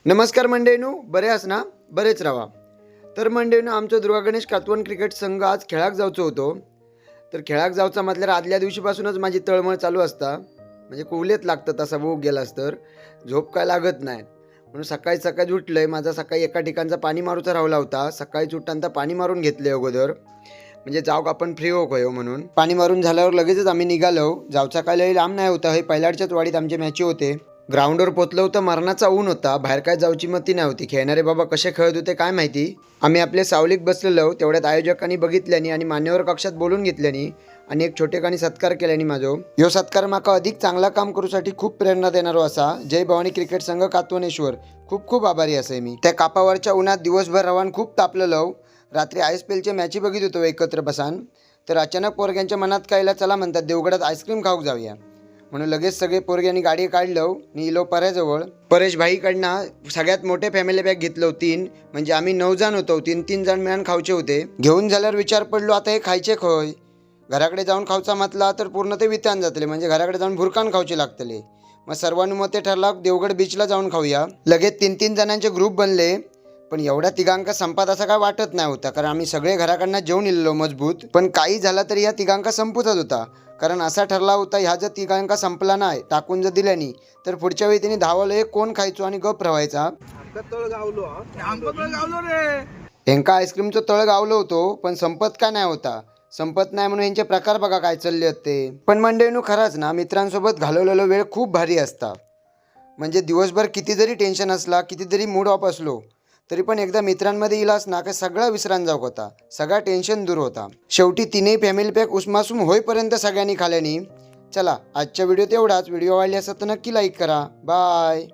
नमस्कार मंडळीनो, बरे आस ना? बरेच राहा. तर मंडळीनो, आमचं दुर्गा गणेश कातवन क्रिकेट संघ आज खेळाक जावचो होतो. तर खेळाक जावचा म्हटल्यार आदल्या दिवशीपासूनच माझी तळमळ चालू असता. म्हणजे कुवलेत लागतं तसा भूक गेलास तर झोप काय लागत नाही. म्हणून सकाळी सकाळी उठलंय. माझा सकाळी एका ठिकाणचा पाणी मारूचा रावला होता. सकाळी उठताना पाणी मारून घेतले अगोदर, म्हणजे जाऊक आपण फ्री हो गयो म्हणून. पाणी मारून झाल्यावर लगेचच आम्ही निघालो. जावचा काय लई लांब नाही होता. हे पहिल्याच्याच वाडीत आमचे मॅची होते. ग्राउंडवर पोचलो होतं. मरणाचा ऊन होता. बाहेर काय जाऊची मती नाही होती. खेळणारे बाबा कसे खेळत होते काय माहिती. आम्ही आपले सावलीत बसलेलो. तेवढ्यात आयोजकांनी बघितल्यानी आणि मान्यवर कक्षात बोलून घेतल्यानी आणि एक छोटेखानी सत्कार केल्यानी माझो ह्यो सत्कार माका अधिक चांगला काम करूसाठी खूप प्रेरणा देणारो असा. जय भवानी क्रिकेट संघ कातवनेश्वर खूप खूप आभारी असे मी. त्या कापावरच्या उन्हात दिवसभर रवान खूप तापलेलो. रात्री ISPLचे मॅची बघित होतो एकत्र बसान. तर अचानक पोरग्यांच्या मनात कायला चला म्हणतात देवगडात आईस्क्रीम खाऊक जाऊया. म्हणून लगेच सगळे पोरग्यांनी गाडी काढलो आणि इलो पऱ्याजवळ. परेश भाईकडनं सगळ्यात मोठे फॅमिली पॅक घेतलो 3, म्हणजे आम्ही 9 जण होतो. 3 जण मिळून खाऊचे होते. घेऊन झाल्यावर विचार पडलो आता हे खायचे खय. घराकडे जाऊन खाऊचा म्हटला तर पूर्ण ते वितान जातले, म्हणजे घराकडे जाऊन भुरकान खाऊचे लागतले. मग सर्वानुमते ठरला देवगड बीचला जाऊन खाऊया. लगेच 3 जणांचे ग्रुप बनले. पण एवढ्या तिघांका संपात असं काय वाटत नाही होता, कारण आम्ही सगळे घराकडनं जेवून इल्लो मजबूत. पण काही झाला तरी या तिघांका संपूतच होता. कारण असा ठरला होता ह्या जर तिघांका संपला नाही, टाकून जर दिल्यानी, तर पुढच्या वेळी त्यांनी धावलं एक कोण खायचो आणि गप राहायचा. ह्यांका आईस्क्रीमचं तळ गावलो होतो, पण संपत का नाही होता. संपत नाही म्हणून यांचे प्रकार बघा काय चालले होते. पण मंडळीनो, खरंच ना, मित्रांसोबत घालवलेला वेळ खूप भारी असता. म्हणजे दिवसभर किती जरी टेन्शन असला, किती जरी मूड ऑफ असलो, तरी पण एकदा मित्रांमध्ये इलास ना का सगळा विसरान जाऊ होता. सगळा टेन्शन दूर होता. शेवटी 3ही फॅमिली पॅक उस्मासूम होईपर्यंत सगळ्यांनी खाल्यानी. चला, आजच्या व्हिडिओत एवढाच. व्हिडिओ आवडली असेल तर नक्की लाईक करा. बाय.